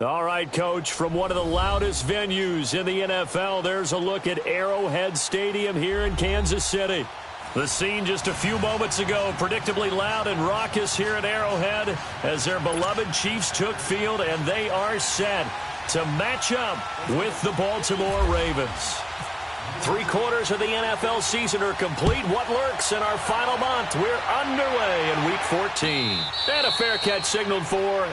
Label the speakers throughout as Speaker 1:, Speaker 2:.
Speaker 1: All right, Coach, from one of the loudest venues in the NFL, there's a look at Arrowhead Stadium here in Kansas City. The scene just a few moments ago, predictably loud and raucous here at Arrowhead as their beloved Chiefs took field, and they are set to match up with the Baltimore Ravens. 3/4 of the NFL season are complete. What lurks in our final month? We're underway in Week 14. And a fair catch signaled for...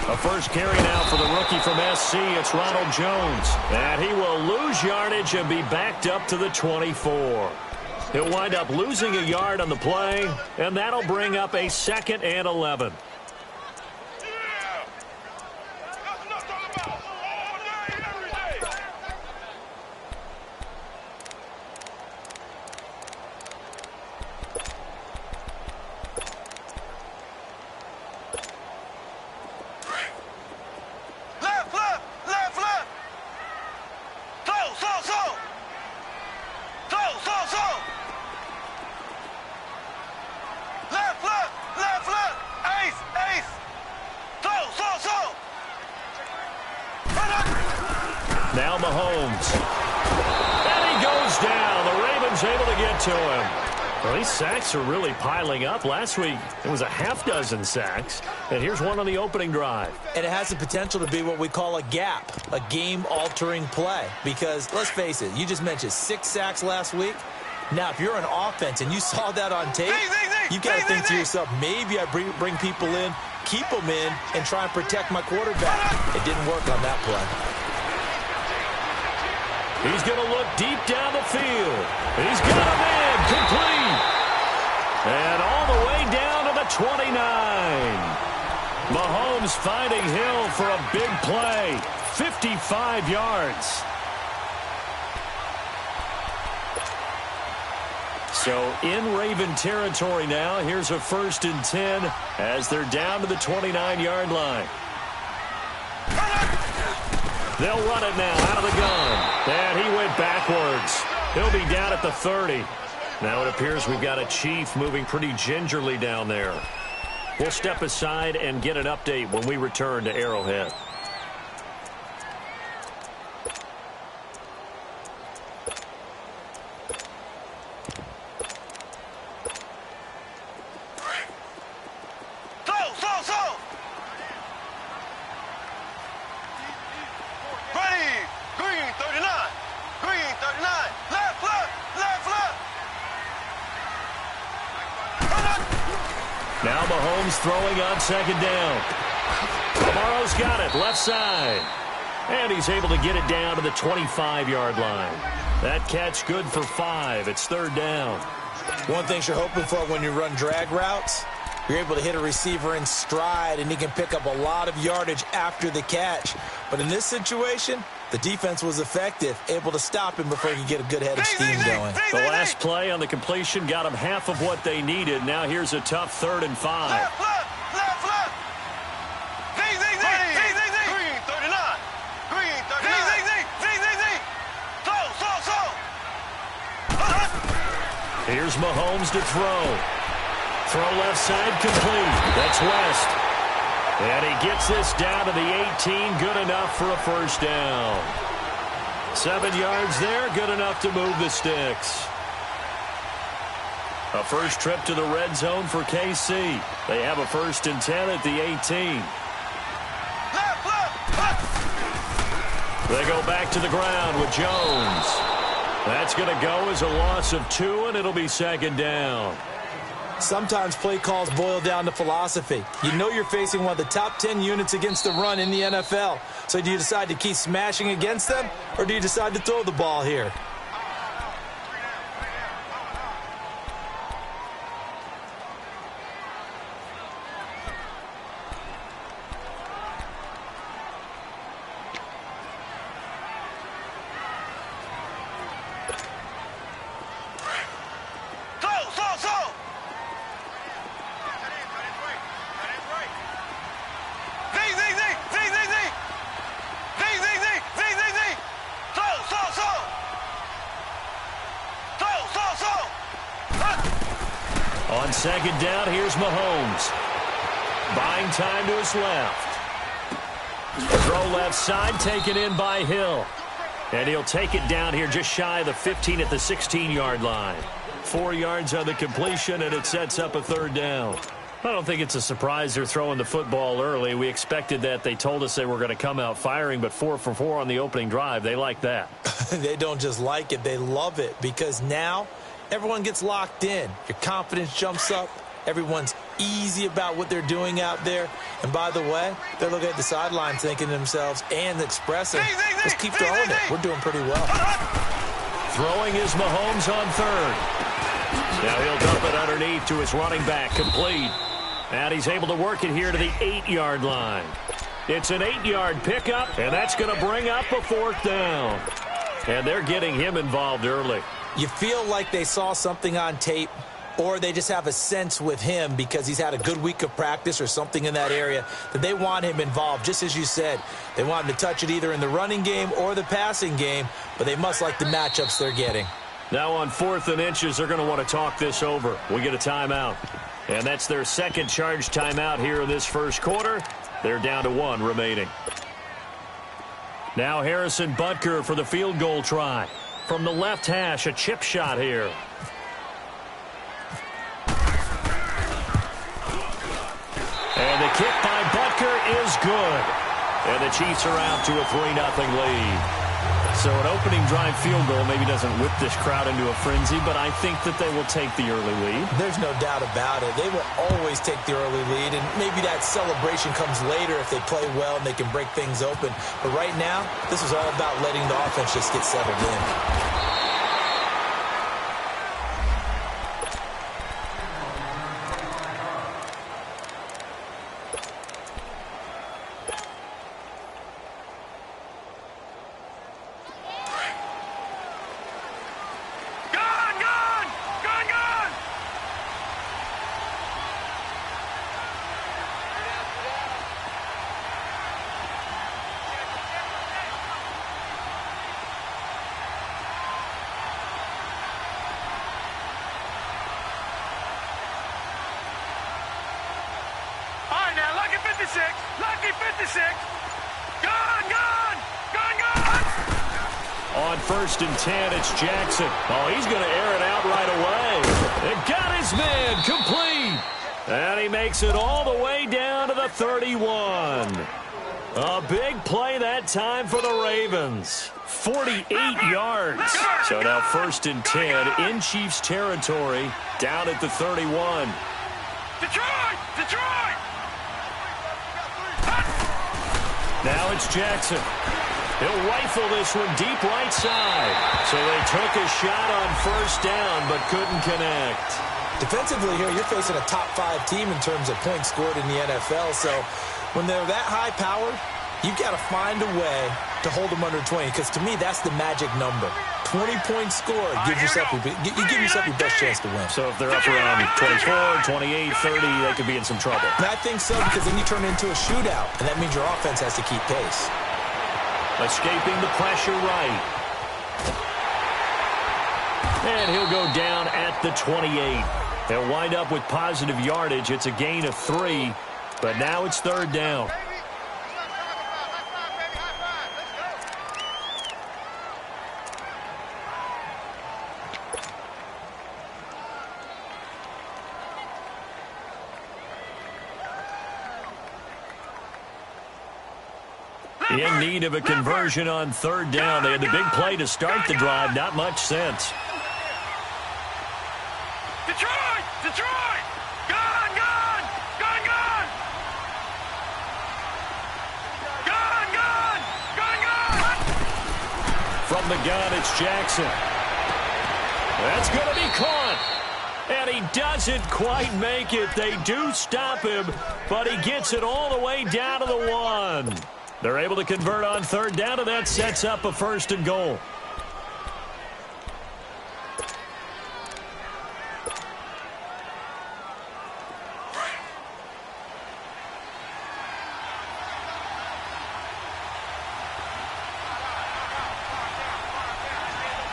Speaker 1: A first carry now for the rookie from SC. It's Ronald Jones. And he will lose yardage and be backed up to the 24. He'll wind up losing a yard on the play, and that'll bring up a 2nd and 11. Now Mahomes. And he goes down. The Ravens able to get to him. Well, these sacks are really piling up. Last week, it was a half-dozen sacks. And here's one on the opening drive.
Speaker 2: And it has the potential to be what we call a gap, a game-altering play. Because, let's face it, you just mentioned 6 sacks last week. Now, if you're an offense and you saw that on tape, you've got to think to yourself, maybe I bring people in, keep them in, and try and protect my quarterback. It didn't work on that play.
Speaker 1: He's going to look deep down the field. He's got him in, complete. And all the way down to the 29. Mahomes finding Hill for a big play. 55 yards. So in Raven territory now. Here's a 1st and 10 as they're down to the 29-yard line. They'll run it now out of the gun. And he went backwards. He'll be down at the 30. Now it appears we've got a Chief moving pretty gingerly down there. We'll step aside and get an update when we return to Arrowhead. Now Mahomes throwing on 2nd down. Camaro's got it, left side. And he's able to get it down to the 25-yard line. That catch good for 5. It's 3rd down.
Speaker 2: One thing you're hoping for when you run drag routes, you're able to hit a receiver in stride, and he can pick up a lot of yardage after the catch. But in this situation, the defense was effective, able to stop him before he could get a good head of steam going.
Speaker 1: The last play on the completion got him half of what they needed. Now here's a tough 3rd and 5.
Speaker 3: Left. Green 39. Green 39.
Speaker 1: Here's Mahomes to throw. Throw left side complete. That's West. And he gets this down to the 18. Good enough for a first down. 7 yards there. Good enough to move the sticks. A first trip to the red zone for KC. They have a 1st and 10 at the 18. They go back to the ground with Jones. That's going to go as a loss of 2, and it'll be 2nd down.
Speaker 2: Sometimes play calls boil down to philosophy. You know you're facing one of the top 10 units against the run in the NFL. So do you decide to keep smashing against them, or do you decide to throw the ball here?
Speaker 1: On 2nd down, here's Mahomes. Buying time to his left. Throw left side, taken in by Hill. And he'll take it down here just shy of the 15 at the 16-yard line. 4 yards on the completion, and it sets up a 3rd down. I don't think it's a surprise they're throwing the football early. We expected that. They told us they were going to come out firing, but 4 for 4 on the opening drive. They like that.
Speaker 2: They don't just like it. They love it, because now everyone gets locked in. Your confidence jumps up. Everyone's easy about what they're doing out there. And by the way, they're looking at the sideline thinking to themselves and expressing, let's keep throwing it. We're doing pretty well.
Speaker 1: Throwing is Mahomes on 3rd. Now he'll dump it underneath to his running back, complete. And he's able to work it here to the 8-yard line. It's an 8-yard pickup, and that's going to bring up a 4th down. And they're getting him involved early.
Speaker 2: You feel like they saw something on tape, or they just have a sense with him because he's had a good week of practice or something in that area that they want him involved. Just as you said, they want him to touch it either in the running game or the passing game, but they must like the matchups they're getting.
Speaker 1: Now on 4th and inches, they're going to want to talk this over. We get a timeout. And that's their 2nd charge timeout here in this 1st quarter. They're down to 1 remaining. Now Harrison Butker for the field goal try. From the left hash, a chip shot here. And the kick by Butker is good. And the Chiefs are out to a 3-0 lead. So an opening drive field goal maybe doesn't whip this crowd into a frenzy, but I think that they will take the early lead.
Speaker 2: There's no doubt about it. They will always take the early lead, and maybe that celebration comes later if they play well and they can break things open. But right now, this is all about letting the offense just get settled in.
Speaker 3: Lucky 56. Gone.
Speaker 1: On 1st and 10, it's Jackson. Oh, he's going to air it out right away. It got his man complete. And he makes it all the way down to the 31. A big play that time for the Ravens. 48 yards. So now 1st and 10 in Chiefs territory, down at the 31.
Speaker 3: Detroit!
Speaker 1: Now it's Jackson. He'll rifle this one deep right side. So they took a shot on 1st down but couldn't connect.
Speaker 2: Defensively here, you're facing a top 5 team in terms of points scored in the NFL. So when they're that high powered, you've got to find a way to hold them under 20, because to me, that's the magic number. 20-point score gives yourself your best chance to win.
Speaker 1: So if they're up around 24, 28, 30, they could be in some trouble.
Speaker 2: And I think so, because then you turn it into a shootout, and that means your offense has to keep pace.
Speaker 1: Escaping the pressure right. And he'll go down at the 28. They'll wind up with positive yardage. It's a gain of 3, but now it's third down. In need of a conversion on third down. They had the big play to start the drive. Not much sense.
Speaker 3: Detroit! Detroit! Gone! Gone! Gone! Gone! Gone! Gone! Gone! Gone!
Speaker 1: From the gun, it's Jackson. That's going to be caught. And he doesn't quite make it. They do stop him, but he gets it all the way down to the 1. They're able to convert on third down, and that sets up a first and goal.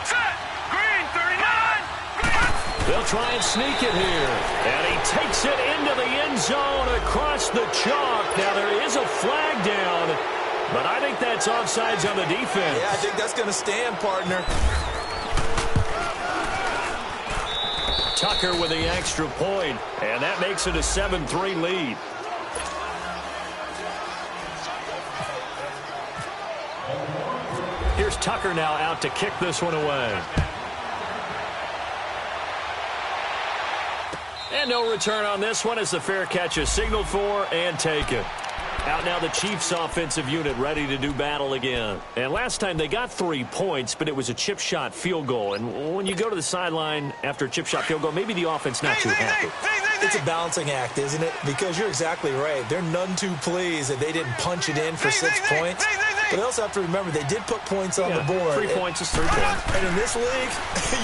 Speaker 3: Set! Green, 39!
Speaker 1: They'll try and sneak it here. And he takes it into the end zone across the chalk. Now there is a flag down, but I think that's offsides on the defense.
Speaker 2: Yeah, I think that's going to stand, partner.
Speaker 1: Tucker with the extra point, and that makes it a 7-3 lead. Here's Tucker now out to kick this one away. And no return on this one as the fair catch is signaled for and taken. Out now the Chiefs offensive unit ready to do battle again. And last time they got 3 points, but it was a chip shot field goal. And when you go to the sideline after a chip shot field goal, maybe the offense not too happy.
Speaker 2: It's a balancing act, isn't it? Because you're exactly right. They're none too pleased that they didn't punch it in for 6 points. But they also have to remember they did put points on the board.
Speaker 1: 3 points is 3 points.
Speaker 2: And in this league,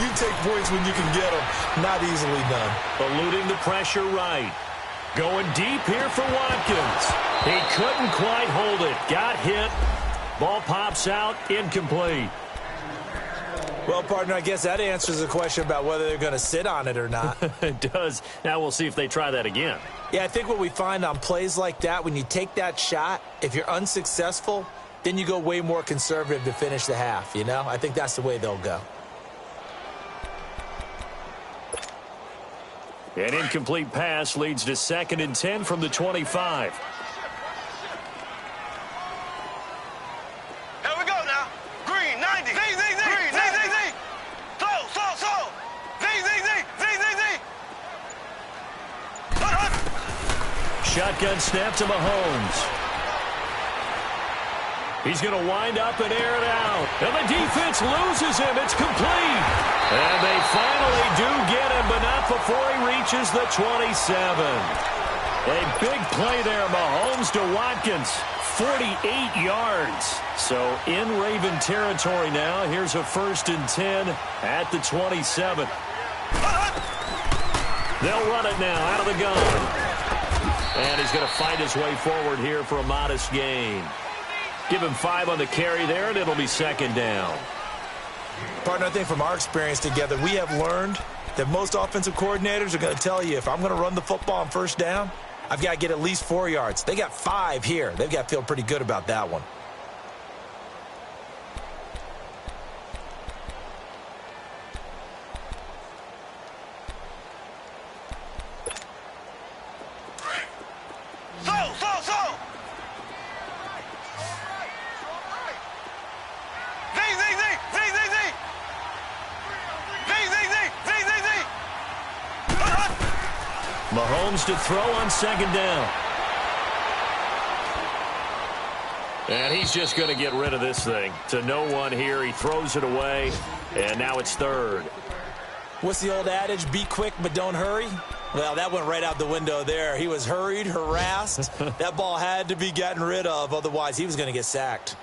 Speaker 2: you take points when you can get them. Not easily done.
Speaker 1: Eluding the pressure right. Going deep here for Watkins. He couldn't quite hold it. Got hit. Ball pops out. Incomplete.
Speaker 2: Well, partner, I guess that answers the question about whether they're going to sit on it or not.
Speaker 1: It does. Now we'll see if they try that again.
Speaker 2: Yeah, I think what we find on plays like that, when you take that shot, if you're unsuccessful, then you go way more conservative to finish the half, you know? I think that's the way they'll go.
Speaker 1: An incomplete pass leads to 2nd and 10 from the 25.
Speaker 3: Here we go now. Green, 90. Z, Z, Z. Green, Z, Z, Z. Slow. Z, Z, Z. Z, Z, Z.
Speaker 1: Shotgun snap to Mahomes. He's going to wind up and air it out. And the defense loses him. It's complete. And they finally do get him, but not before he reaches the 27. A big play there. Mahomes to Watkins. 48 yards. So in Raven territory now. Here's a 1st and 10 at the 27. They'll run it now out of the gun. And he's going to fight his way forward here for a modest gain. Give him 5 on the carry there, and it'll be 2nd down.
Speaker 2: Partner, I think from our experience together, we have learned that most offensive coordinators are going to tell you, if I'm going to run the football on 1st down, I've got to get at least 4 yards. They got 5 here. They've got to feel pretty good about that one.
Speaker 3: So.
Speaker 1: Mahomes to throw on 2nd down. And he's just going to get rid of this thing. To no one here. He throws it away, and now it's 3rd.
Speaker 2: What's the old adage? Be quick, but don't hurry? Well, that went right out the window there. He was hurried, harassed. That ball had to be gotten rid of, otherwise he was going to get sacked.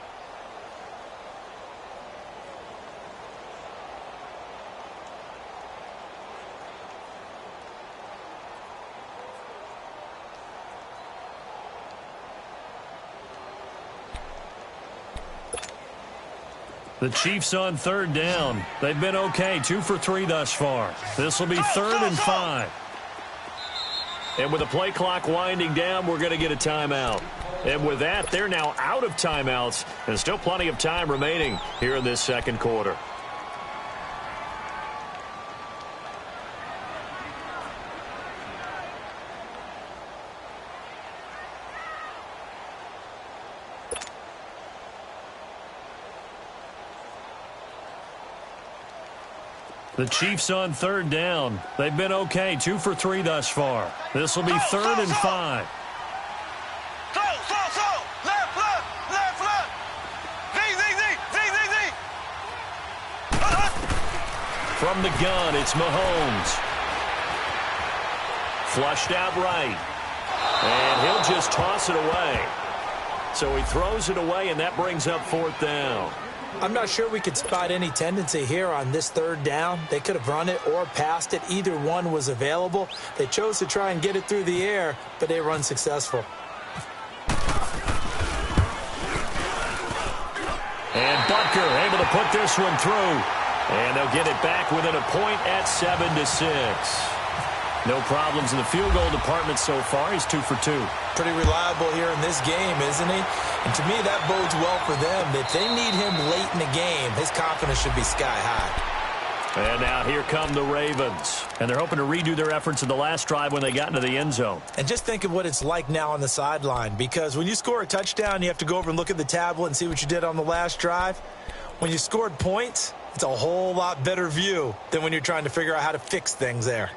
Speaker 1: The Chiefs on 3rd down. They've been okay. 2 for 3 thus far. This will be 3rd and 5. And with the play clock winding down, we're going to get a timeout. And with that, they're now out of timeouts, and still plenty of time remaining here in this second quarter. The Chiefs on third down. They've been okay, 2 for 3 thus far. This will be 3rd and 5. From the gun, it's Mahomes. Flushed out right. And he'll just toss it away. So he throws it away, and that brings up 4th down.
Speaker 2: I'm not sure we could spot any tendency here on this 3rd down. They could have run it or passed it. Either one was available. They chose to try and get it through the air, but they were unsuccessful.
Speaker 1: And Butker able to put this one through. And they'll get it back within a point at 7-6. No problems in the field goal department so far. He's 2 for 2.
Speaker 2: Pretty reliable here in this game, isn't he? And to me, that bodes well for them. If they need him late in the game, his confidence should be sky high.
Speaker 1: And now here come the Ravens. And they're hoping to redo their efforts in the last drive when they got into the end zone.
Speaker 2: And just think of what it's like now on the sideline. Because when you score a touchdown, you have to go over and look at the tablet and see what you did on the last drive. When you scored points, it's a whole lot better view than when you're trying to figure out how to fix things there.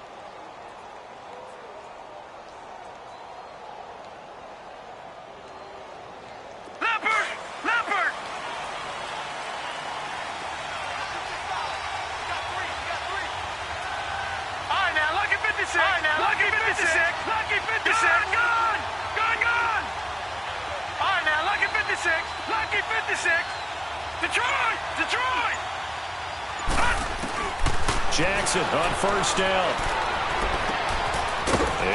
Speaker 1: Jackson on 1st down.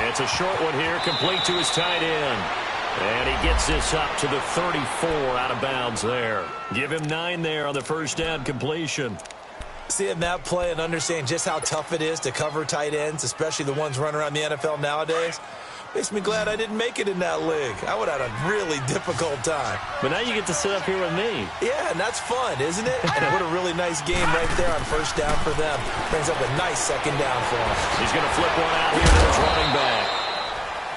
Speaker 1: It's a short one here, complete to his tight end. And he gets this up to the 34 out of bounds there. Give him 9 there on the 1st down completion.
Speaker 2: Seeing that play and understanding just how tough it is to cover tight ends, especially the ones running around the NFL nowadays, makes me glad I didn't make it in that league. I would have had a really difficult time.
Speaker 1: But now you get to sit up here with me.
Speaker 2: Yeah, and that's fun, isn't it? And what a really nice game right there on 1st down for them. Brings up a nice 2nd down for him.
Speaker 1: He's going to flip one out here to his running back.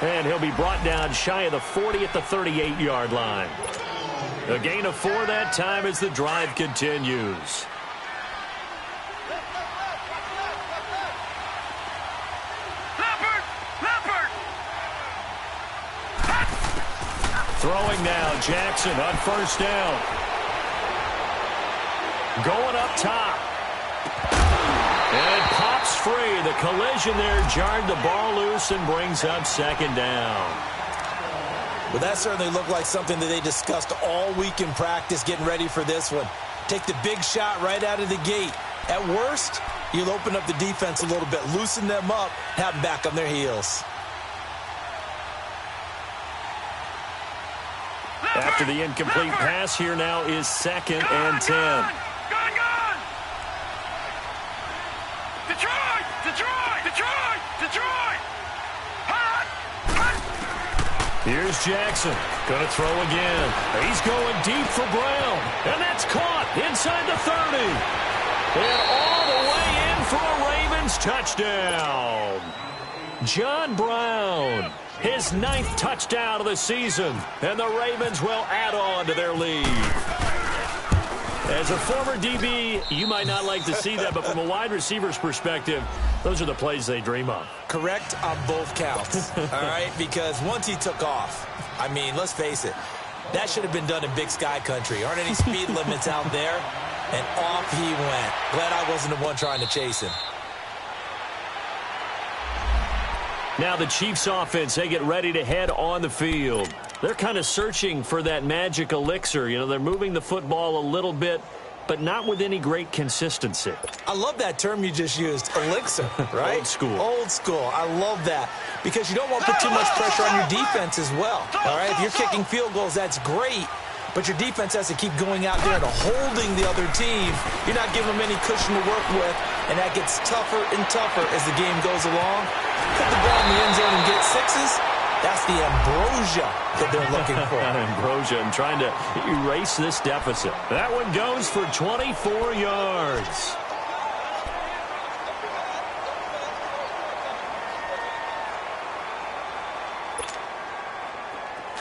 Speaker 1: And he'll be brought down shy of the 40 at the 38-yard line. A gain of 4 that time as the drive continues. Throwing now, Jackson on 1st down. Going up top. And it pops free. The collision there jarred the ball loose and brings up 2nd down.
Speaker 2: Well, that certainly looked like something that they discussed all week in practice getting ready for this one. Take the big shot right out of the gate. At worst, you'll open up the defense a little bit, loosen them up, have them back on their heels.
Speaker 1: After the incomplete pass, here now is 2nd and 10.
Speaker 3: Gone! Detroit!
Speaker 1: Here's Jackson. Going to throw again. He's going deep for Brown. And that's caught inside the 30. And all the way in for a Ravens touchdown. John Brown. His 9th touchdown of the season, and the Ravens will add on to their lead. As a former DB, you might not like to see that, but from a wide receiver's perspective, those are the plays they dream of.
Speaker 2: Correct on both counts, all right? Because once he took off, I mean, let's face it, that should have been done in Big Sky country. Aren't any speed limits out there? And off he went. Glad I wasn't the one trying to chase him.
Speaker 1: Now the Chiefs offense, they get ready to head on the field. They're kind of searching for that magic elixir. You know, they're moving the football a little bit, but not with any great consistency.
Speaker 2: I love that term you just used, elixir, right?
Speaker 1: Old school.
Speaker 2: Old school. I love that because you don't want to put too much pressure on your defense as well, all right? If you're kicking field goals, that's great, but your defense has to keep going out there and holding the other team. You're not giving them any cushion to work with. and that gets tougher and tougher as the game goes along. Put the ball in the end zone and get sixes. That's the ambrosia that they're looking for.
Speaker 1: Ambrosia and trying to erase this deficit. That one goes for 24 yards.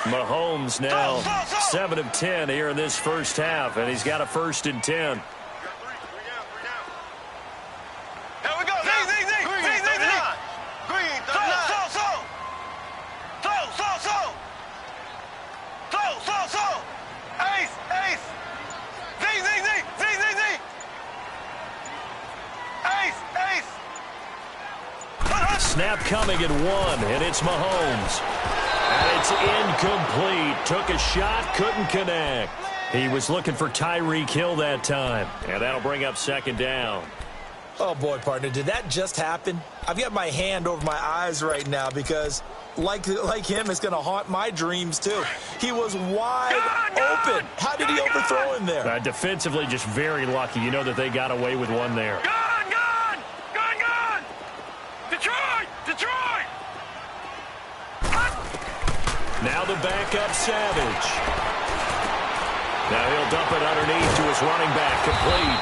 Speaker 1: Mahomes now 7 of 10 here in this first half, and he's got a 1st and 10. Snap coming at 1, and it's Mahomes. And it's incomplete. Took a shot, couldn't connect. He was looking for Tyreek Hill that time, and that'll bring up 2nd down.
Speaker 2: Oh, boy, partner, did that just happen? I've got my hand over my eyes right now because, like him, it's going to haunt my dreams, too. He was wide open. How did he overthrow him there?
Speaker 1: Defensively, just very lucky. You know that they got away with one there.
Speaker 3: Detroit!
Speaker 1: Now the backup, Savage. Now he'll dump it underneath to his running back, complete.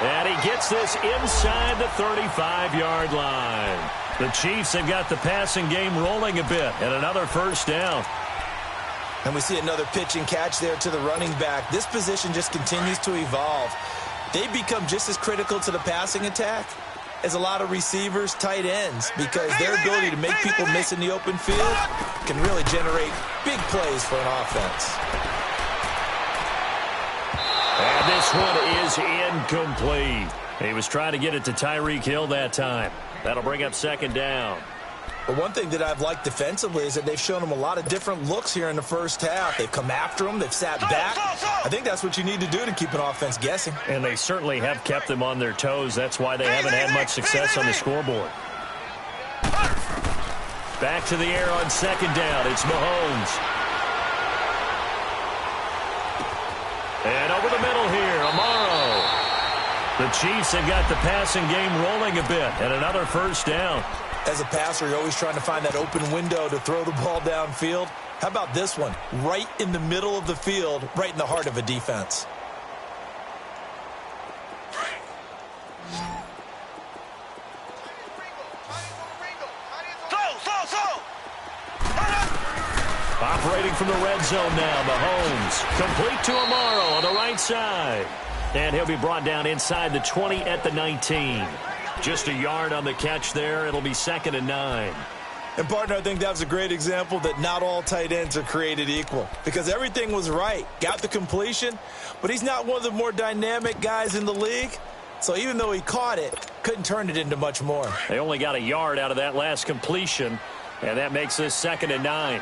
Speaker 1: And he gets this inside the 35-yard line. The Chiefs have got the passing game rolling a bit, and another 1st down.
Speaker 2: And we see another pitch and catch there to the running back. This position just continues to evolve. They become just as critical to the passing attack as a lot of receivers, tight ends, because their ability to make people miss in the open field can really generate big plays for an offense.
Speaker 1: And this one is incomplete. He was trying to get it to Tyreek Hill that time. That'll bring up 2nd down.
Speaker 2: But one thing that I've liked defensively is that they've shown him a lot of different looks here in the first half. They've come after him. They've sat back. I think that's what you need to do to keep an offense guessing.
Speaker 1: And they certainly have kept them on their toes. That's why they haven't had much success on the scoreboard. Back to the air on 2nd down. It's Mahomes. And over the middle here, Amaro. The Chiefs have got the passing game rolling a bit, and another 1st down.
Speaker 2: As a passer, you're always trying to find that open window to throw the ball downfield. How about this one? Right in the middle of the field, right in the heart of a defense.
Speaker 1: Operating from the red zone now, Mahomes. Complete to Amaro on the right side. And he'll be brought down inside the 20 at the 19. Just a yard on the catch there. It'll be 2nd and 9.
Speaker 2: And, partner, I think that was a great example that not all tight ends are created equal, because everything was right. Got the completion, but he's not one of the more dynamic guys in the league. So even though he caught it, couldn't turn it into much more.
Speaker 1: They only got a yard out of that last completion, and that makes this 2nd and 9.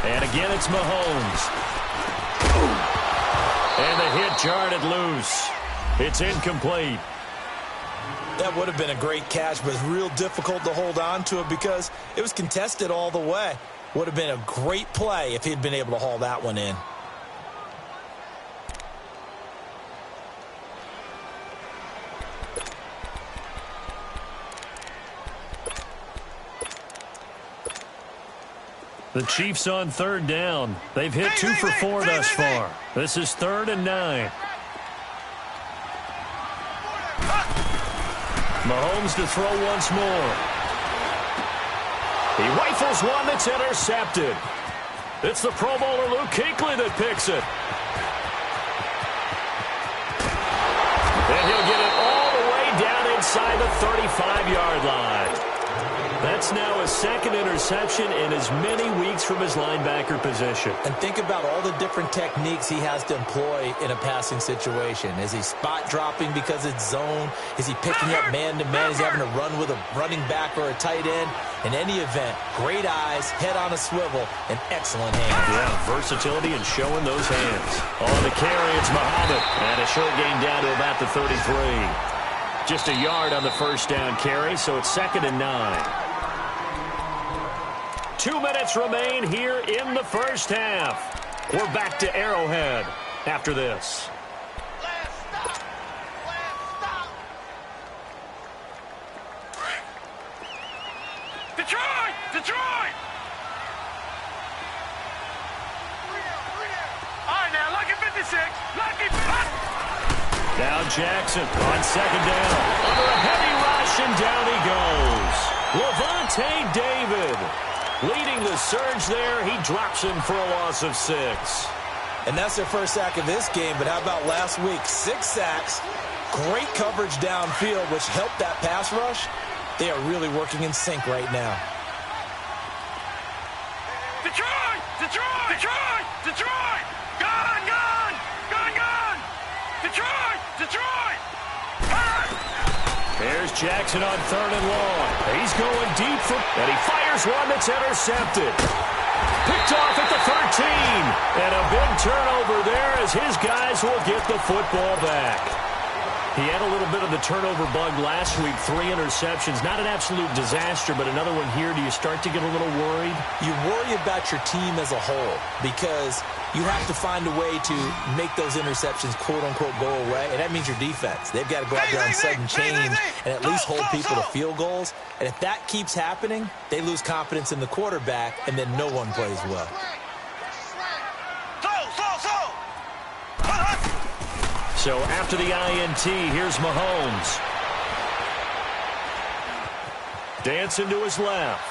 Speaker 1: And again, it's Mahomes. And the hit jarred loose. It's incomplete.
Speaker 2: That would have been a great catch, but it's real difficult to hold on to it because it was contested all the way. Would have been a great play if he'd been able to haul that one in.
Speaker 1: The Chiefs on 3rd down. They've hit 2 for 4 thus far. This is 3rd and 9. Mahomes to throw once more. He rifles one that's intercepted. It's the Pro Bowler Luke Kuechly that picks it. And he'll get it all the way down inside the 35-yard line. That's now his 2nd interception in as many weeks from his linebacker position.
Speaker 2: And think about all the different techniques he has to employ in a passing situation. Is he spot dropping because it's zone? Is he picking up man-to-man? Is he having to run with a running back or a tight end? In any event, great eyes, head on a swivel, and excellent hands.
Speaker 1: Yeah, versatility and showing those hands. On the carry, it's Muhammad. And a short gain down to about the 33. Just a yard on the 1st down carry, so it's 2nd and 9. 2 minutes remain here in the first half. We're back to Arrowhead after this.
Speaker 3: Detroit! Detroit! All right, now, lucky 56. Lucky.
Speaker 1: Now Jackson on second down. Under a heavy rush, and down he goes. Levante David leading the surge there. He drops him for a loss of 6.
Speaker 2: And that's their first sack of this game, but how about last week? 6 sacks, great coverage downfield, which helped that pass rush. They are really working in sync right now.
Speaker 3: Detroit! Detroit! Detroit! Detroit! Gun! Gun! Gun! Gun! Detroit! Detroit!
Speaker 1: There's Jackson on 3rd and long. He's going deep and he fires one that's intercepted. Picked off at the 13. And a big turnover there as his guys will get the football back. He had a little bit of the turnover bug last week, 3 interceptions. Not an absolute disaster, but another one here. Do you start to get a little worried?
Speaker 2: You worry about your team as a whole because you have to find a way to make those interceptions, quote-unquote, go away, and that means your defense. They've got to go out there on sudden change and at least hold people to field goals. And if that keeps happening, they lose confidence in the quarterback, and then no one plays well.
Speaker 1: So after the INT, here's Mahomes. Dancing to his left.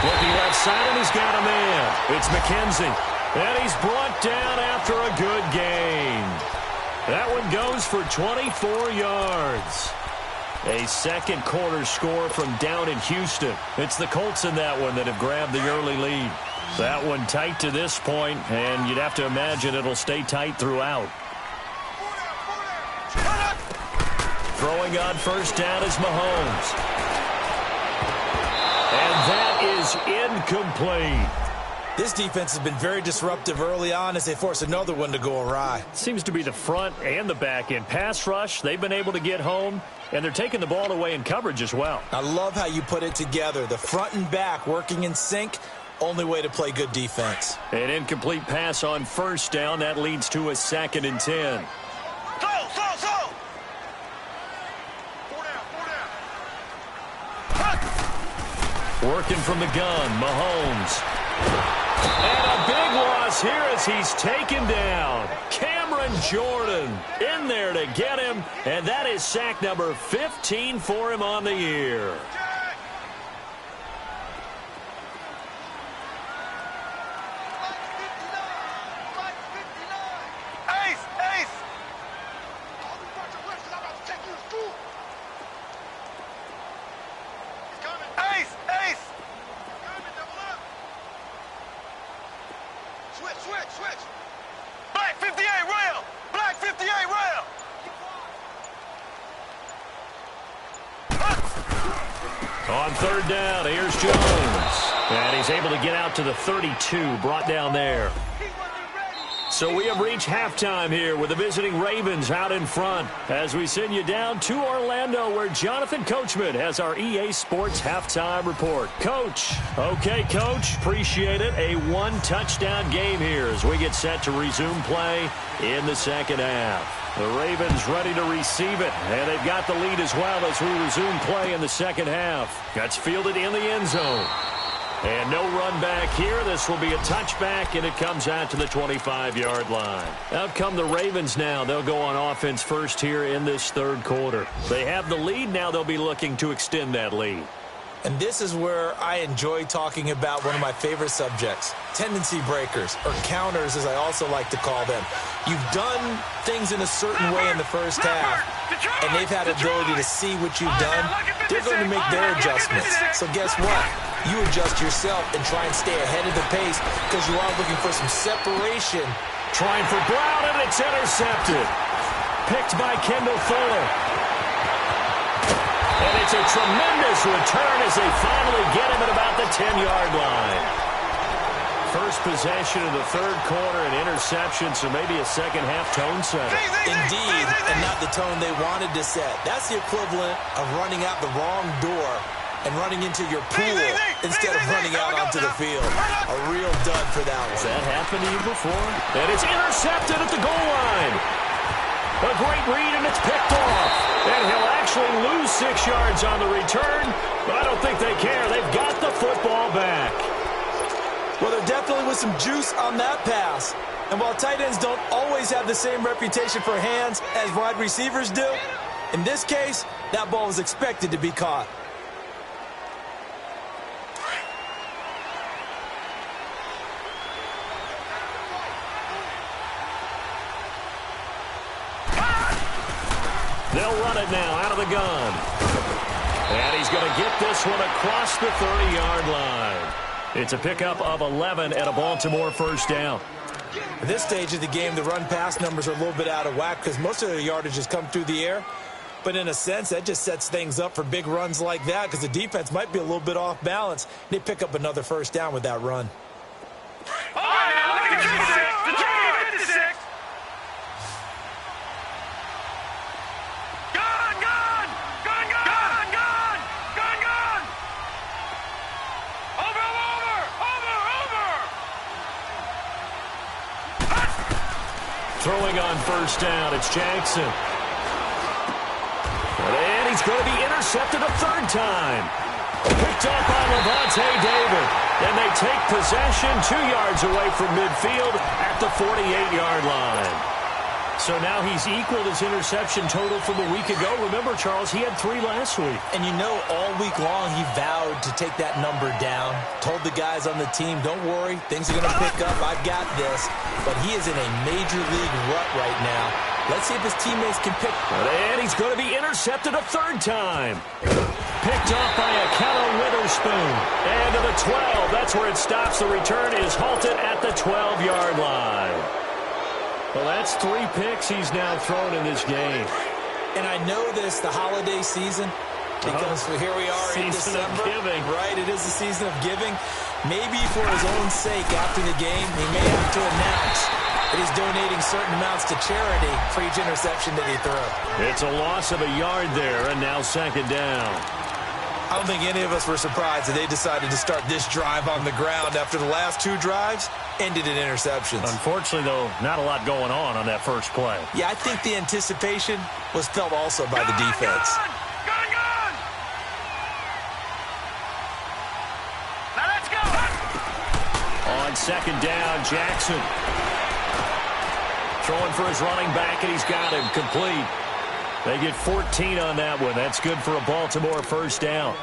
Speaker 1: Looking left side, and he's got a man. It's McKenzie. And he's brought down after a good gain. That one goes for 24 yards. A second quarter score from down in Houston. It's the Colts in that one that have grabbed the early lead. That one tight to this point, and you'd have to imagine it'll stay tight throughout. Throwing on first down is Mahomes. And that is incomplete.
Speaker 2: This defense has been very disruptive early on as they force another one to go awry.
Speaker 1: Seems to be the front and the back end. Pass rush, they've been able to get home, and they're taking the ball away in coverage as well.
Speaker 2: I love how you put it together. The front and back working in sync. Only way to play good defense.
Speaker 1: An incomplete pass on first down. That leads to a 2nd and 10. Working from the gun, Mahomes. And a big loss here as he's taken down. Cameron Jordan in there to get him. And that is sack number 15 for him on the year. On 3rd down, here's Jones. And he's able to get out to the 32, brought down there. So we have reached halftime here with the visiting Ravens out in front as we send you down to Orlando where Jonathan Coachman has our EA Sports halftime report. Coach. Okay, Coach. Appreciate it. A 1-touchdown game here as we get set to resume play in the second half. The Ravens ready to receive it, and they've got the lead as well as we resume play in the second half. That's fielded in the end zone. And no run back here. This will be a touchback, and it comes out to the 25-yard line. Out come the Ravens now. They'll go on offense first here in this third quarter. They have the lead. Now they'll be looking to extend that lead.
Speaker 2: And this is where I enjoy talking about one of my favorite subjects, tendency breakers, or counters as I also like to call them. You've done things in a certain way in the first half, and they've had the ability to see what you've done. They're going to make their adjustments. So guess what? You adjust yourself and try and stay ahead of the pace because you are looking for some separation.
Speaker 1: Trying for Brown, and it's intercepted. Picked by Kendall Fuller. And it's a tremendous return as they finally get him at about the 10-yard line. First possession of the third quarter, an interception, so maybe a second-half tone setter.
Speaker 2: Indeed, and not the tone they wanted to set. That's the equivalent of running out the wrong door and running into your pool instead of running out onto the field. A real dud for that one.
Speaker 1: Has that happened to you before? And it's intercepted at the goal line. A great read, and it's picked off. And he'll actually lose 6 yards on the return, but I don't think they care. They've got the football back.
Speaker 2: Well, there definitely was some juice on that pass. And while tight ends don't always have the same reputation for hands as wide receivers do, in this case, that ball was expected to be caught.
Speaker 1: They'll run it now out of the gun. And he's going to get this one across the 30-yard line. It's a pickup of 11 and a Baltimore first down.
Speaker 2: At this stage of the game, the run-pass numbers are a little bit out of whack because most of the yardage has come through the air. But in a sense, that just sets things up for big runs like that because the defense might be a little bit off balance. They pick up another first down with that run.
Speaker 3: All right, now look at the 56. Gun, gun, gun, gun, gun, gun, gun. Over.
Speaker 1: Throwing on first down, it's Jackson. And he's going to be intercepted a third time. Picked up by Levante David. And they take possession 2 yards away from midfield at the 48-yard line. So now he's equaled his interception total from a week ago. Remember, Charles, he had 3 last week.
Speaker 2: And you know, all week long he vowed to take that number down. Told the guys on the team, don't worry, things are going to pick up. I've got this. But he is in a major league rut right now. Let's see if his teammates can pick.
Speaker 1: And he's going to be intercepted a third time. Picked off by Akello Witherspoon. And to the 12. That's where it stops. The return is halted at the 12-yard line. Well, that's 3 picks he's now thrown in this game.
Speaker 2: And I know this, the holiday season, because here we are in December.
Speaker 1: Season of giving.
Speaker 2: Right, it is the season of giving. Maybe for his own sake after the game, he may have to announce that he's donating certain amounts to charity for each interception that he threw.
Speaker 1: It's a loss of a yard there, and now second down.
Speaker 2: I don't think any of us were surprised that they decided to start this drive on the ground after the last 2 drives ended in interceptions.
Speaker 1: Unfortunately, though, not a lot going on that first play.
Speaker 2: Yeah, I think the anticipation was felt also by the defense.
Speaker 3: Gun. Now let's go.
Speaker 1: On second down, Jackson. Throwing for his running back, and he's got him complete. They get 14 on that one. That's good for a Baltimore first down.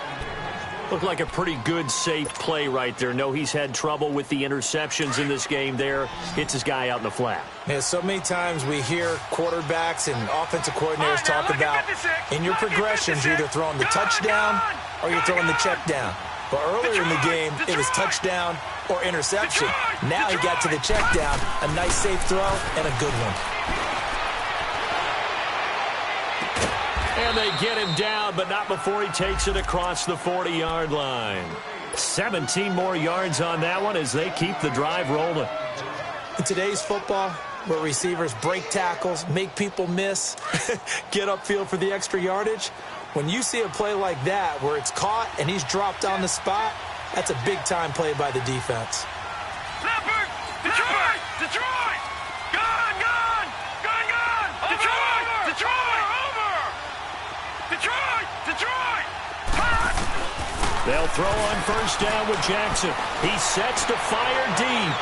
Speaker 1: Looked like a pretty good, safe play right there. No, he's had trouble with the interceptions in this game there. Hits his guy out in the flat.
Speaker 2: Yeah, so many times we hear quarterbacks and offensive coordinators talk about in your progressions, you're either throwing the touchdown or you're throwing the check down. But earlier in the game, it was touchdown or interception. Now he got to the check down, a nice safe throw, and a good one.
Speaker 1: And they get him down, but not before he takes it across the 40-yard line. 17 more yards on that one as they keep the drive rolling.
Speaker 2: In today's football, where receivers break tackles, make people miss, get upfield for the extra yardage, when you see a play like that where it's caught and he's dropped on the spot, that's a big-time play by the defense.
Speaker 3: Leopard! Detroit! Detroit! Gun! Detroit! Detroit! Over! Detroit!
Speaker 1: They'll throw on first down with Jackson. He sets to fire deep.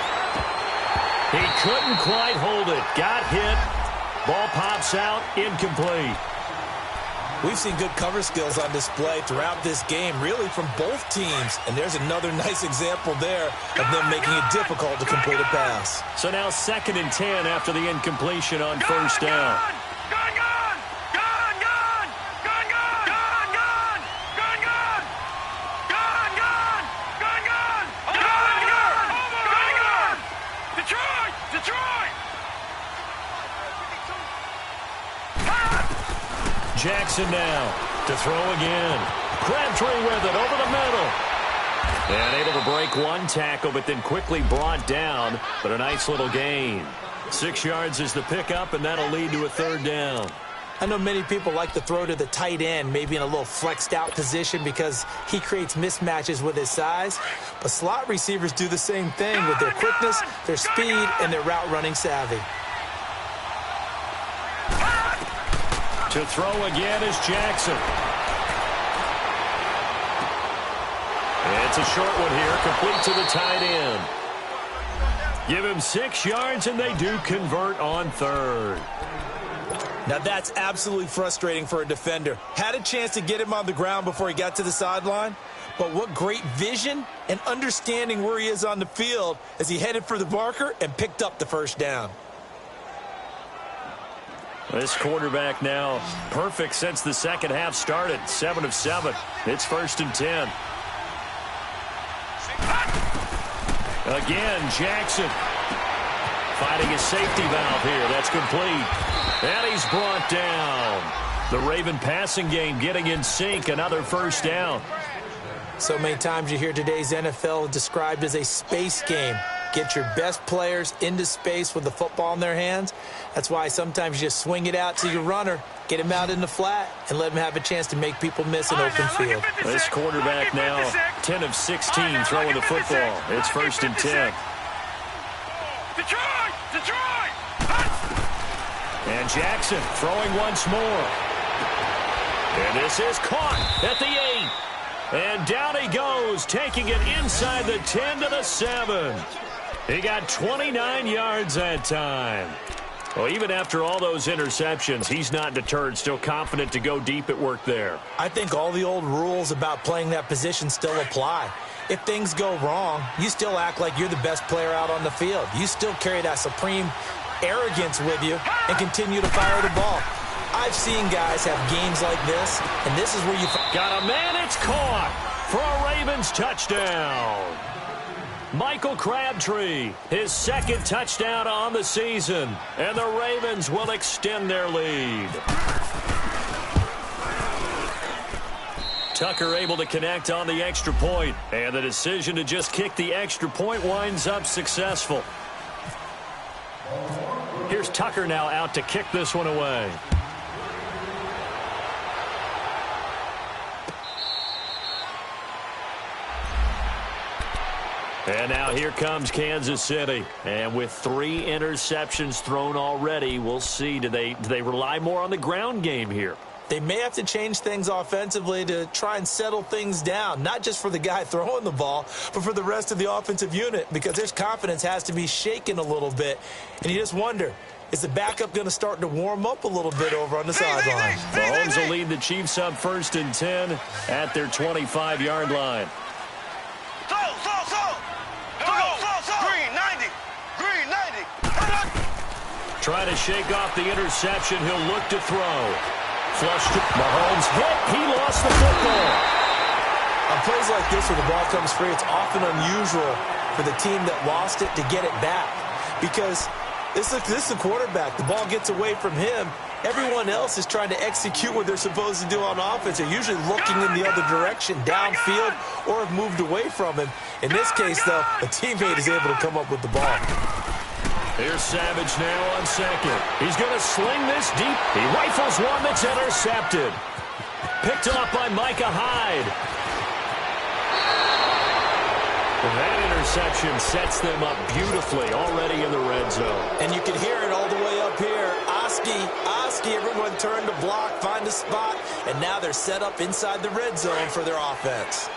Speaker 1: He couldn't quite hold it. Got hit. Ball pops out. Incomplete.
Speaker 2: We've seen good cover skills on display throughout this game, really from both teams. And there's another nice example there of them making it difficult to complete a pass.
Speaker 1: So now 2nd and 10 after the incompletion on first down. Jackson now to throw again. Crabtree with it over the middle. And able to break one tackle, but then quickly brought down. But a nice little gain. 6 yards is the pickup, and that'll lead to a third down.
Speaker 2: I know many people like to throw to the tight end, maybe in a little flexed out position because he creates mismatches with his size. But slot receivers do the same thing with their quickness, their speed, and their route running savvy.
Speaker 1: To throw again is Jackson. It's a short one here, complete to the tight end. Give him 6 yards, and they do convert on third.
Speaker 2: Now that's absolutely frustrating for a defender. Had a chance to get him on the ground before he got to the sideline, but what great vision and understanding where he is on the field as he headed for the marker and picked up the first down.
Speaker 1: This quarterback now perfect since the second half started. 7 of 7. It's 1st and 10. Again, Jackson fighting a safety valve here. That's complete. And he's brought down. The Raven passing game getting in sync. Another first down.
Speaker 2: So many times you hear today's NFL described as a space game. Get your best players into space with the football in their hands. That's why sometimes you just swing it out to your runner, get him out in the flat, and let him have a chance to make people miss an open field.
Speaker 1: This quarterback now 10 of 16 throwing the football. It's 1st and 10.
Speaker 3: Detroit!
Speaker 1: And Jackson throwing once more. And this is caught at the 8. And down he goes, taking it inside the 10 to the 7. He got 29 yards that time. Well, even after all those interceptions, he's not deterred, still confident to go deep at work there.
Speaker 2: I think all the old rules about playing that position still apply. If things go wrong, you still act like you're the best player out on the field. You still carry that supreme arrogance with you and continue to fire the ball. I've seen guys have games like this, and this is where you...
Speaker 1: Got a man, it's caught for a Ravens touchdown. Michael Crabtree, his 2nd touchdown on the season, and the Ravens will extend their lead. Tucker able to connect on the extra point, and the decision to just kick the extra point winds up successful. Here's Tucker now out to kick this one away. And now here comes Kansas City. And with 3 interceptions thrown already, we'll see. Do they rely more on the ground game here?
Speaker 2: They may have to change things offensively to try and settle things down, not just for the guy throwing the ball, but for the rest of the offensive unit, because their confidence has to be shaken a little bit. And you just wonder, is the backup going to start to warm up a little bit over on the sideline?
Speaker 1: Mahomes will lead the Chiefs up 1st and 10 at their 25-yard line. Trying to shake off the interception. He'll look to throw. Flushed. Mahomes hit. He lost the football.
Speaker 2: On plays like this where the ball comes free, it's often unusual for the team that lost it to get it back. Because this is a quarterback. The ball gets away from him. Everyone else is trying to execute what they're supposed to do on offense. They're usually looking in the other direction, downfield, or have moved away from him. In this case, though, a teammate is able to come up with the ball.
Speaker 1: Here's Savage now on 2nd. He's going to sling this deep. He rifles one that's intercepted. Picked off by Micah Hyde. And that interception sets them up beautifully already in the red zone.
Speaker 2: And you can hear it all the way up here. Oski, everyone turned to block, find a spot, and now they're set up inside the red zone for their offense.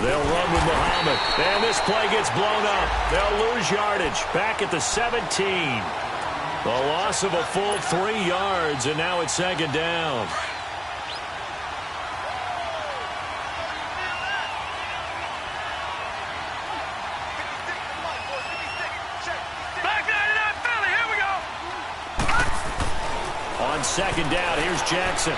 Speaker 1: They'll run with Muhammad. And this play gets blown up. They'll lose yardage. Back at the 17. A loss of a full 3 yards, and now it's 2nd down. On 2nd down, here's Jackson.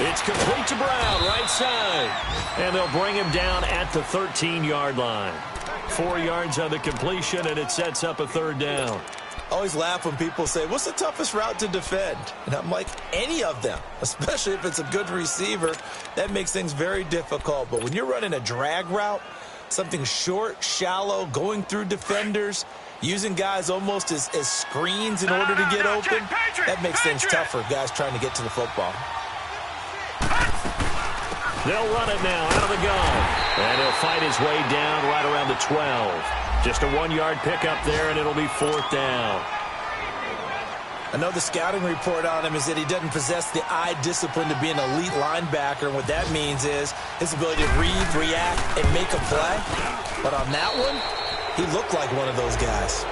Speaker 1: It's complete to Brown, right side. And they'll bring him down at the 13-yard line. 4 yards on the completion, and it sets up a 3rd down.
Speaker 2: I always laugh when people say, what's the toughest route to defend? And I'm like, any of them, especially if it's a good receiver. That makes things very difficult. But when you're running a drag route, Something short, shallow, going through defenders, using guys almost as screens in order to get open. That makes things tough for guys trying to get to the football.
Speaker 1: They'll run it now out of the gun. And he'll fight his way down right around the 12. Just a 1-yard pickup there, and it'll be 4th down.
Speaker 2: I know the scouting report on him is that he doesn't possess the eye discipline to be an elite linebacker. And what that means is his ability to read, react, and make a play. But on that one, he looked like one of those guys.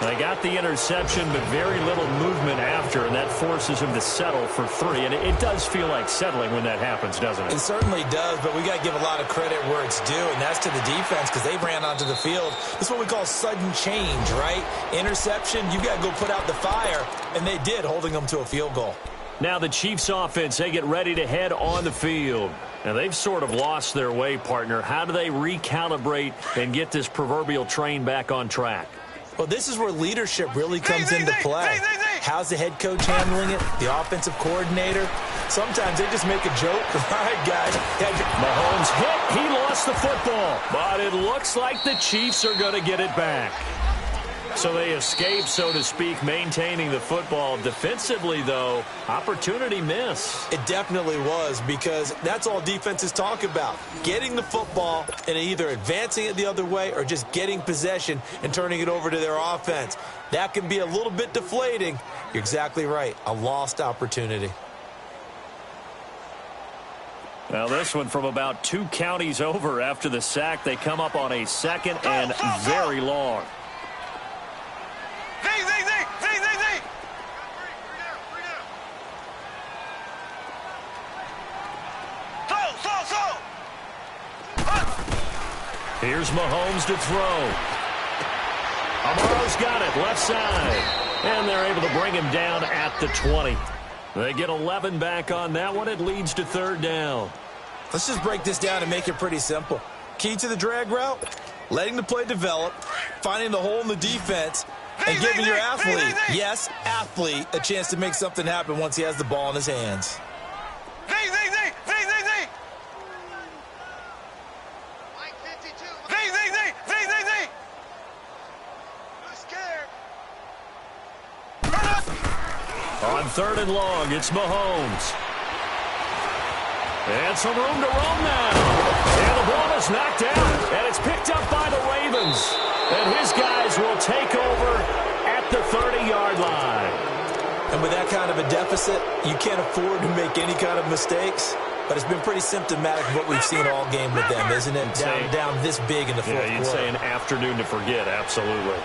Speaker 1: They got the interception, but very little movement after, and that forces him to settle for 3. And it does feel like settling when that happens, doesn't it?
Speaker 2: It certainly does, but we got to give a lot of credit where it's due, and that's to the defense because they ran onto the field. This is what we call sudden change, right? Interception, you got to go put out the fire, and they did, holding them to a field goal.
Speaker 1: Now the Chiefs offense, they get ready to head on the field. Now they've sort of lost their way, partner. How do they recalibrate and get this proverbial train back on track?
Speaker 2: Well, this is where leadership really comes into play. How's the head coach handling it? The offensive coordinator? Sometimes they just make a joke. All right, guys.
Speaker 1: Mahomes hit. He lost the football. But it looks like the Chiefs are going to get it back. So they escape, so to speak, maintaining the football. Defensively, though, opportunity miss.
Speaker 2: It definitely was because that's all defenses talk about. Getting the football and either advancing it the other way or just getting possession and turning it over to their offense. That can be a little bit deflating. You're exactly right. A lost opportunity.
Speaker 1: Now this one from about 2 counties over after the sack. They come up on a 2nd and very long. Here's Mahomes to throw. Amaro's got it, left side. And they're able to bring him down at the 20. They get 11 back on that one. It leads to 3rd down.
Speaker 2: Let's just break this down and make it pretty simple. Key to the drag route, letting the play develop, finding the hole in the defense, and giving your athlete, yes, athlete, a chance to make something happen once he has the ball in his hands.
Speaker 1: On 3rd and long, it's Mahomes. And some room to roam now. And the ball is knocked out, and it's picked up by the Ravens. And his guys will take over at the 30-yard line.
Speaker 2: And with that kind of a deficit, you can't afford to make any kind of mistakes. But it's been pretty symptomatic of what we've seen all game with them, isn't it? Down this big in the fourth quarter.
Speaker 1: Yeah, you'd say an afternoon to forget, absolutely.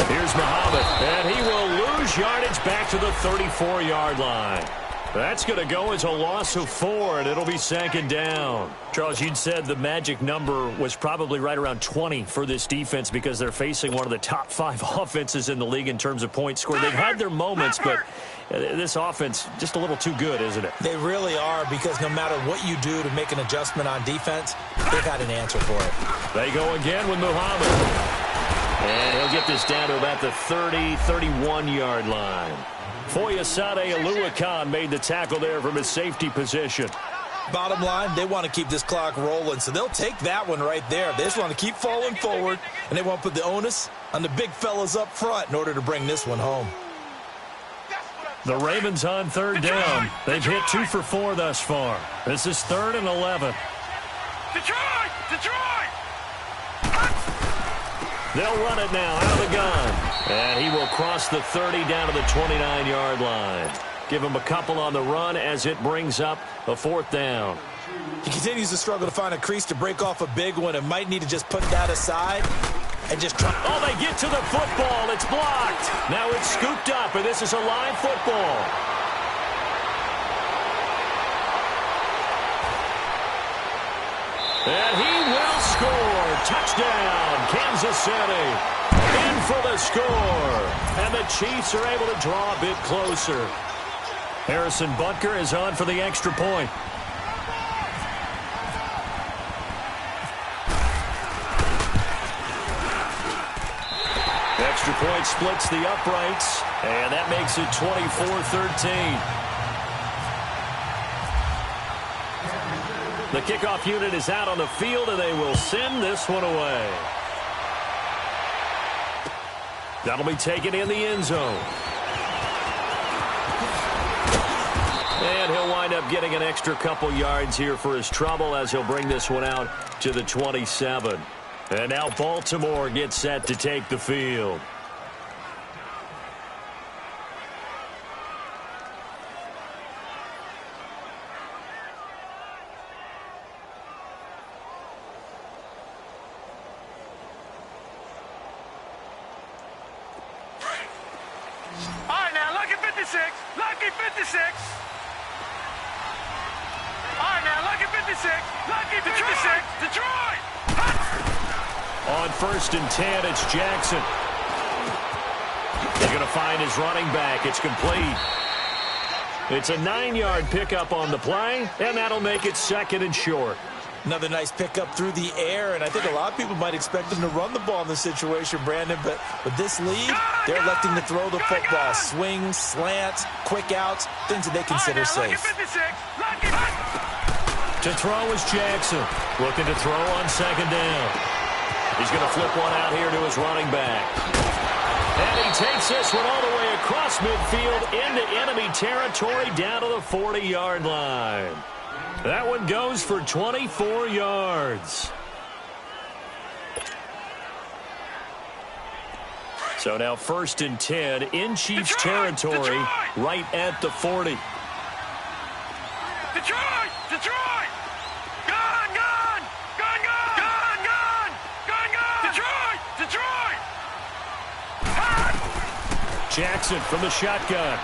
Speaker 1: Here's Muhammad, and he will lose yardage back to the 34-yard line. That's going to go as a loss of 4, and it'll be 2nd down. Charles, you'd said the magic number was probably right around 20 for this defense because they're facing one of the top 5 offenses in the league in terms of points scored. They've had their moments, but this offense just a little too good, isn't it?
Speaker 2: They really are because no matter what you do to make an adjustment on defense, they've had an answer for it.
Speaker 1: They go again with Muhammad. And he'll get this down to about the 31-yard line. Foyesade Oluwakan made the tackle there from his safety position.
Speaker 2: Bottom line, they want to keep this clock rolling, so they'll take that one right there. They just want to keep falling forward, and they want to put the onus on the big fellas up front in order to bring this one home.
Speaker 1: The Ravens on 3rd down. They've hit 2 for 4 thus far. This is 3rd and 11.
Speaker 3: Detroit!
Speaker 1: They'll run it now out of the gun. And he will cross the 30 down to the 29-yard line. Give him a couple on the run as it brings up a 4th down.
Speaker 2: He continues to struggle to find a crease to break off a big one and might need to just put that aside and just try.
Speaker 1: Oh, they get to the football. It's blocked. Now it's scooped up, and this is a live football. And he will score. Touchdown, Kansas City. In for the score. And the Chiefs are able to draw a bit closer. Harrison Butker is on for the extra point. Extra point splits the uprights, and that makes it 24-13. The kickoff unit is out on the field, and they will send this one away. That'll be taken in the end zone. And he'll wind up getting an extra couple yards here for his trouble as he'll bring this one out to the 27. And now Baltimore gets set to take the field.
Speaker 3: Lucky 56. All right, now, lucky 56. Lucky 56. Detroit.
Speaker 1: On 1st and 10, it's Jackson. He's going to find his running back. It's complete. It's a 9-yard pickup on the play, and that'll make it 2nd and short.
Speaker 2: Another nice pickup through the air, and I think a lot of people might expect him to run the ball in this situation, Brandon, but with this lead, they're electing to throw the football. Swings, slants, quick outs, things that they consider safe.
Speaker 1: To throw is Jackson, looking to throw on 2nd down. He's going to flip one out here to his running back. And he takes this one all the way across midfield into enemy territory down to the 40-yard line. That one goes for 24 yards. So now 1st and 10 in Chiefs territory, right at the 40.
Speaker 3: Detroit! Detroit! Gun! Gun! Gun! Gun! Gun! Gun! Gun! Gun! Detroit! Detroit!
Speaker 1: Jackson from the shotgun.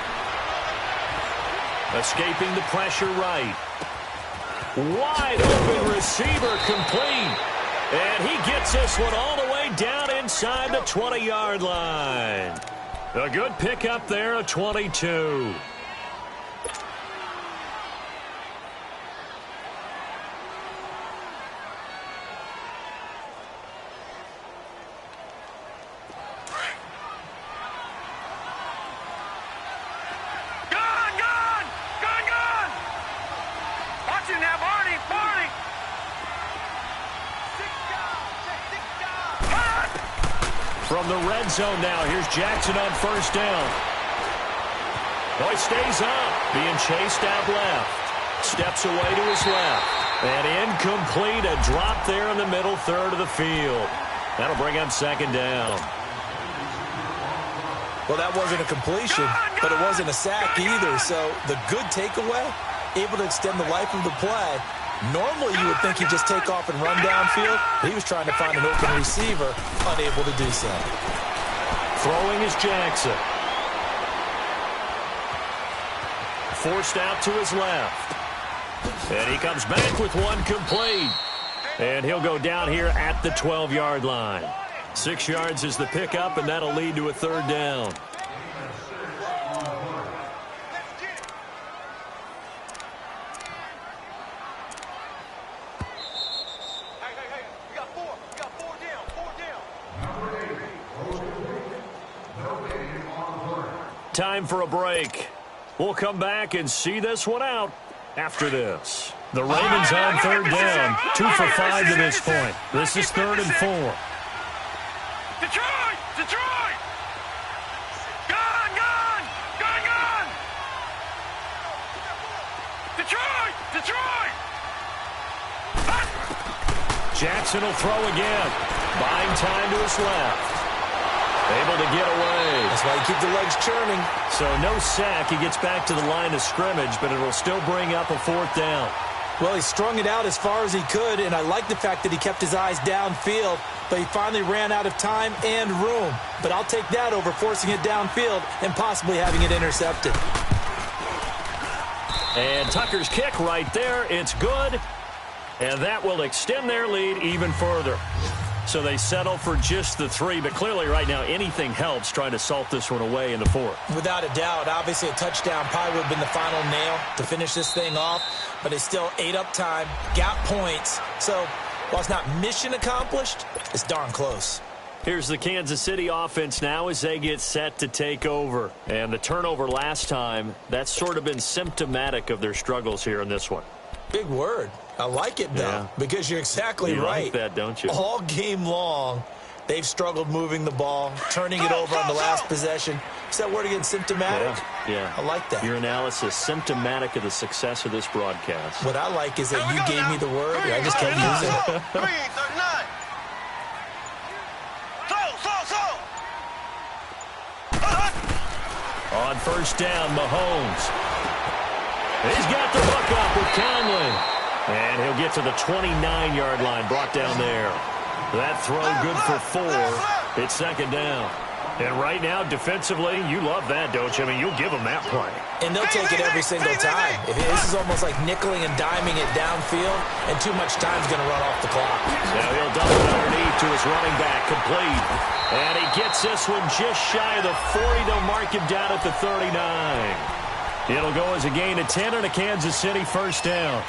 Speaker 1: Escaping the pressure right. Wide open receiver complete. And he gets this one all the way down inside the 20-yard line. A good pickup there, a 22. From the red zone now, here's Jackson on 1st down. Boy stays up, being chased out left. Steps away to his left. And incomplete, a drop there in the middle third of the field. That'll bring up 2nd down.
Speaker 2: Well, that wasn't a completion, but it wasn't a sack either. So the good takeaway, able to extend the life of the play. Normally, you would think he'd just take off and run downfield. He was trying to find an open receiver, unable to do so.
Speaker 1: Throwing is Jackson. Forced out to his left. And he comes back with one complete. And he'll go down here at the 12-yard line. 6 yards is the pickup, and that'll lead to a 3rd down. Time for a break. We'll come back and see this one out after this. The Ravens on 3rd down, 2 for 5 to this point. This is 3rd and 4.
Speaker 3: Detroit! Detroit! Gun! Gun! Gun! Gun! Detroit! Detroit!
Speaker 1: Jackson will throw again. Buying time to his left. Able to get away.
Speaker 2: That's why you keep the legs churning.
Speaker 1: So no sack. He gets back to the line of scrimmage, but it'll still bring up a 4th down.
Speaker 2: Well, he strung it out as far as he could, and I like the fact that he kept his eyes downfield, but he finally ran out of time and room. But I'll take that over forcing it downfield and possibly having it intercepted.
Speaker 1: And Tucker's kick right there. It's good, and that will extend their lead even further. So they settle for just the 3, but clearly right now anything helps trying to salt this one away in the 4th.
Speaker 2: Without a doubt, obviously a touchdown probably would have been the final nail to finish this thing off, but it's still ate up time, got points. So while it's not mission accomplished, it's darn close.
Speaker 1: Here's the Kansas City offense now as they get set to take over. And the turnover last time, that's sort of been symptomatic of their struggles here in this one.
Speaker 2: Big word. I like it, though, because you're exactly right.
Speaker 1: You like that, don't you?
Speaker 2: All game long, they've struggled moving the ball, turning it over on the last possession. Is that word again, symptomatic?
Speaker 1: Yeah.
Speaker 2: I like that.
Speaker 1: Your analysis, symptomatic of the success of this broadcast.
Speaker 2: What I like is that you gave me the word, and I just kept using it.
Speaker 3: 339.
Speaker 1: On first down, Mahomes. He's got the hook up with Conley. And he'll get to the 29-yard line, brought down there. That throw good for 4. It's second down. And right now, defensively, you love that, don't you? I mean, you'll give them that play.
Speaker 2: And they'll take it every single time. This is almost like nickeling and diming it downfield, and too much time's going to run off the clock.
Speaker 1: Now he'll dump it underneath to his running back, complete. And he gets this one just shy of the 40. They'll mark him down at the 39. It'll go as a gain of 10 and a Kansas City first down.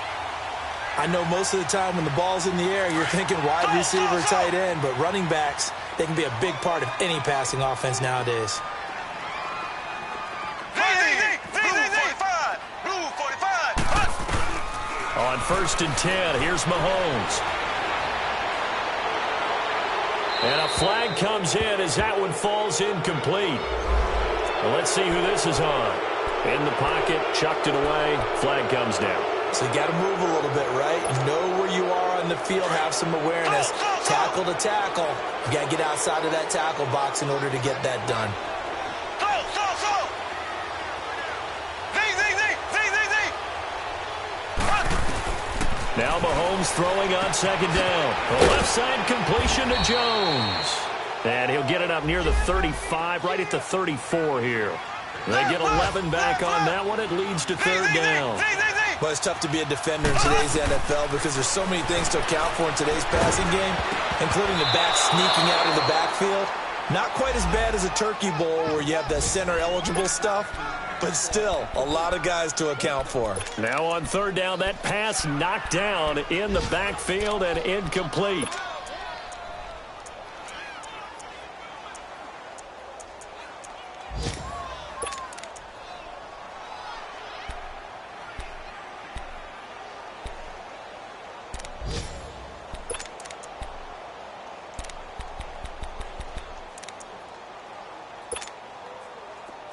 Speaker 2: I know most of the time when the ball's in the air, you're thinking wide receiver, tight end, but running backs, they can be a big part of any passing offense nowadays.
Speaker 1: On first and 10, here's Mahomes. And a flag comes in as that one falls incomplete. Well, let's see who this is on. In the pocket, chucked it away, flag comes down.
Speaker 2: So you got to move a little bit, right? Know where you are on the field, have some awareness. Tackle to tackle. You got to get outside of that tackle box in order to get that done.
Speaker 1: Now Mahomes throwing on second down. The left side completion to Jones. And he'll get it up near the 35, right at the 34 here. They get 11 back on that one. It leads to third down.
Speaker 2: Well, it's tough to be a defender in today's NFL because there's so many things to account for in today's passing game, including the back sneaking out of the backfield. Not quite as bad as a turkey bowl where you have that center-eligible stuff, but still a lot of guys to account for.
Speaker 1: Now on third down, that pass knocked down in the backfield and incomplete.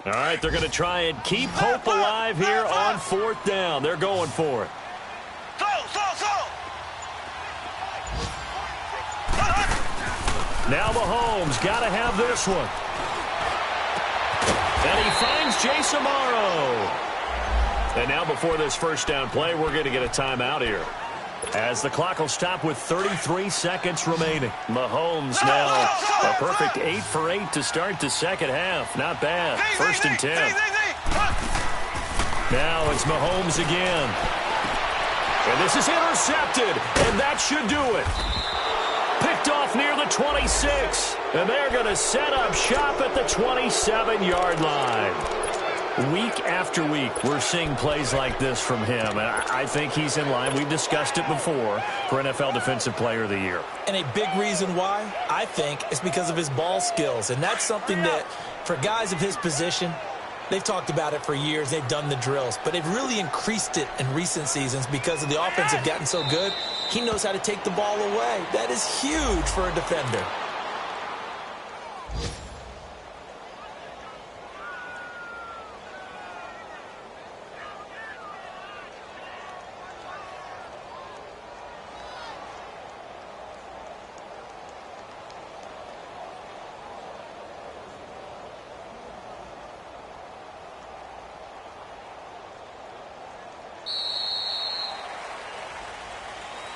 Speaker 1: All right, they're going to try and keep hope alive here on fourth down. They're going for it. Now Mahomes got to have this one. And he finds Jason Morrow. And now before this first down play, we're going to get a timeout here, as the clock will stop with 33 seconds remaining. Mahomes now a perfect 8 for 8 to start the second half. Not bad. First and 10. Now it's Mahomes again. And this is intercepted, and that should do it. Picked off near the 26. And they're going to set up shop at the 27-yard line. Week after week, we're seeing plays like this from him, and I think he's in line. We've discussed it before for NFL Defensive Player of the Year.
Speaker 2: And a big reason why, I think, is because of his ball skills, and that's something that, for guys of his position, they've talked about it for years. They've done the drills, but they've really increased it in recent seasons because of the offense have gotten so good. He knows how to take the ball away. That is huge for a defender.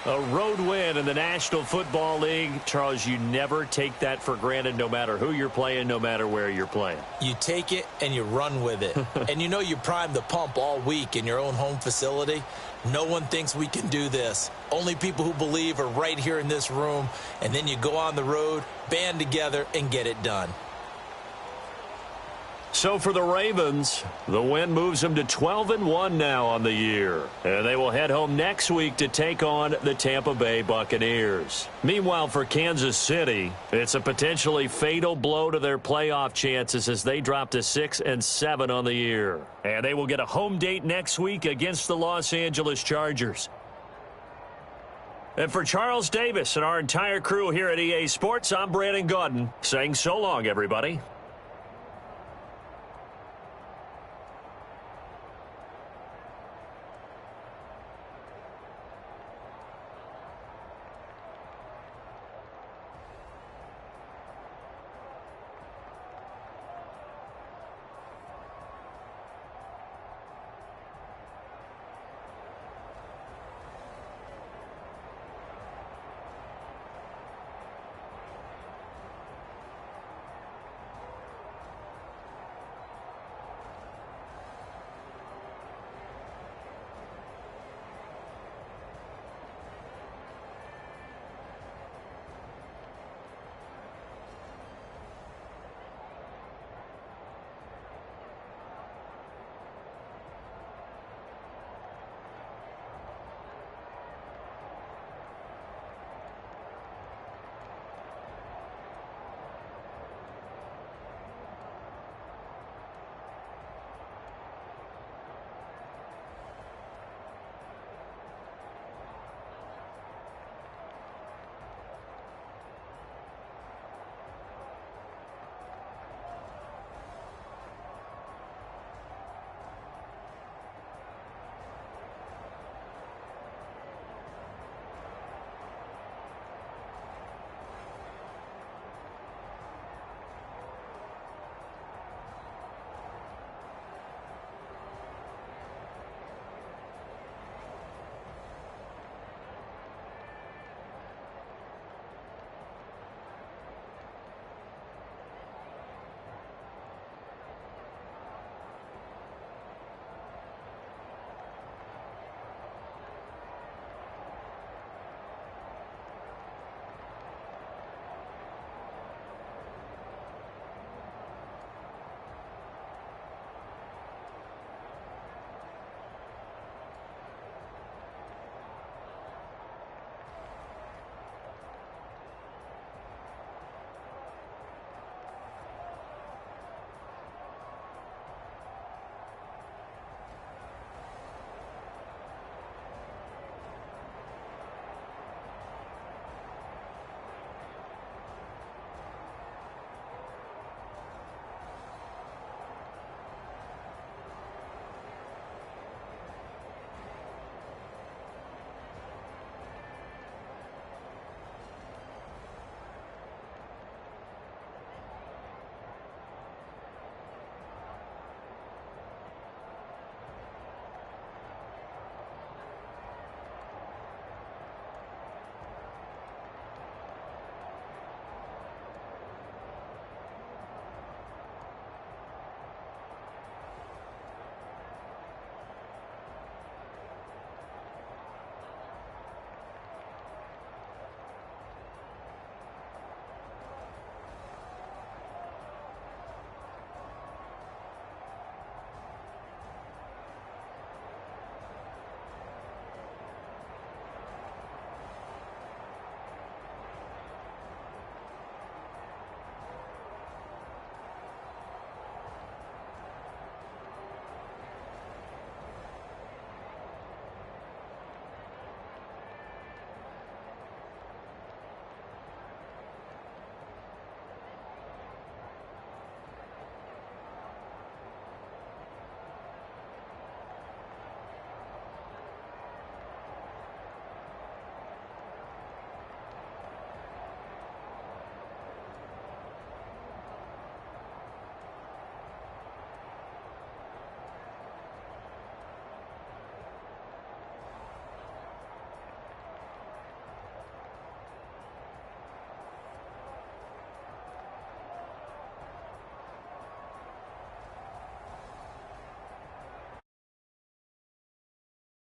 Speaker 1: A road win in the National Football League. Charles, you never take that for granted, no matter who you're playing, no matter where you're playing.
Speaker 2: You take it and you run with it. And you know you primed the pump all week in your own home facility. No one thinks we can do this. Only people who believe are right here in this room. And then you go on the road, band together, and get it done.
Speaker 1: So for the Ravens, the win moves them to 12-1 now on the year. And they will head home next week to take on the Tampa Bay Buccaneers. Meanwhile, for Kansas City, it's a potentially fatal blow to their playoff chances as they drop to 6-7 on the year. And they will get a home date next week against the Los Angeles Chargers. And for Charles Davis and our entire crew here at EA Sports, I'm Brandon Gaudin saying so long, everybody.